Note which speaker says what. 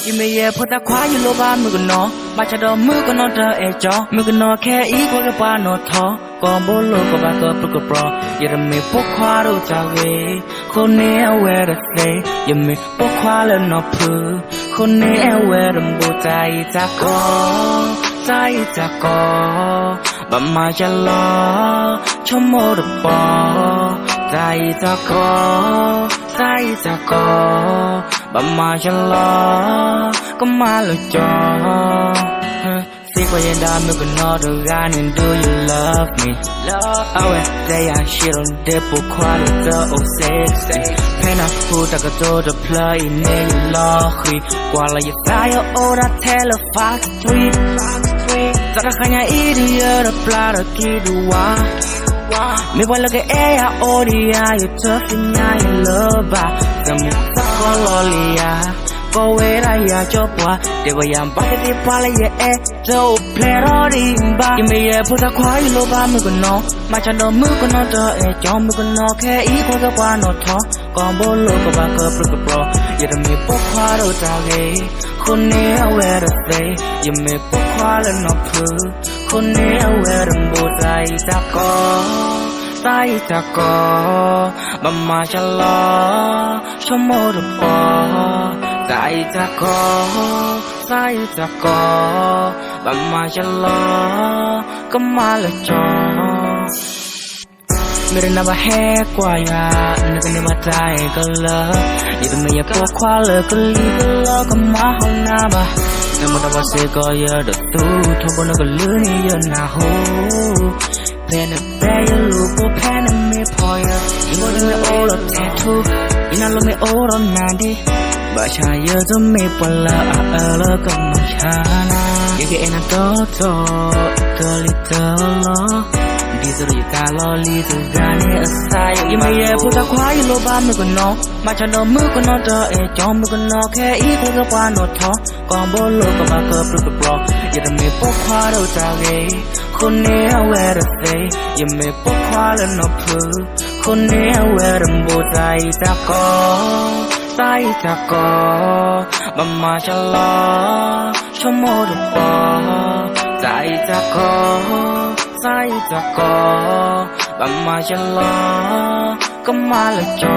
Speaker 1: ยิ่งไม่แย่พอตาควายอยู่โลบ้ามือกันนอมาชะดอมือกันนอเธอจอมือกันนอแค่อีกว่ากับบ้านนอทอก่อนโบโลก็บ้าก็ปลุกปลอยังไม่พกควารู้จักเวคนนี้เอาไว้รักเซยังไม่พกควาเลยนอพื้นคนนี้เอาไว้รำบูใจจากกอใจจากกอบะมาจะลอชมโมดปอใจจากกอใจจากกอบะมาจะลอก็มาลจอSecret and I'm looking all the guy and do you love me? I went there and shit on the book quality of sexy. Can I put a go to play in any lottery? While you fire all that tell a factory. Zara kanya idiot a plot a kid me wanna look at air audio you tough in your love some lollyก็เวลาอยากจบว่าเดี๋ยวยังไปที่พาเลยเอ๊ะเจ้าเพลย์รอดีบ้ายังไม่แย่พูดตะควายโลบ้ามือกันนอมาฉันโดนมือกันนอเธอจอมมือกันนอแค่อีกคนกับว่านอทอก่อนโบโลก็บ้าก็ปลุกปลอยังมีพวกควารู้จักเอคนนี้เอาไว้รักเซยังมีพวกควาและนอพื้นคนนี้เอาไว้รำบูใจจากกอใจจากกอบะมาชะลอชมโมดปอใจจากกอใจจากกอบะมาชะลอก็มาละจอไม่ได้นับว่าแหกกว่าอย่านึกกันมาใจก็เลยยิ่งไม่อยากปวดควาเลยก็ลีก็เลิกก็มาห้องน้ำบ่แต่เมื่อเราเสียก็เยอะเดือดตู้ทุกคนก็ลืมนี่เยอะหน้าหูแพ้เนี่ยแพ้ยังรู้พวกแพ้เนี่ยไม่พอยิ่งวันนี้ไม่โอ้เราแท้ทุกยิ่งนั้นเราไม่โอ้เรานานดิบ้าชายเยอะจนไม่ปวดละแล้วก็ไม่ช้านะยังแค่นั้นต่อเธอลิเธอล้อดีสุดอยู่ตาล้อลีสุดการเนี่ยสายยังไม่แย่พูดตะควายโลบ้ามือกันนอมาฉันโดนมือกันนอเธอจอมมือกันนอแค่อีกคนกับว่านอทอก่อนโบโลก็บ้าก็ปลุกปลอยังไม่พกควารู้จักเอคนนี้เอาไว้รักเซยังไม่พกควาและนอพื้นคนนี้เอาไว้รำบูใจจากกอใจจากกอบะมาชะลอชมโมดปอใจจากกอใจจากกอบะมาชะลอก็มาละจอ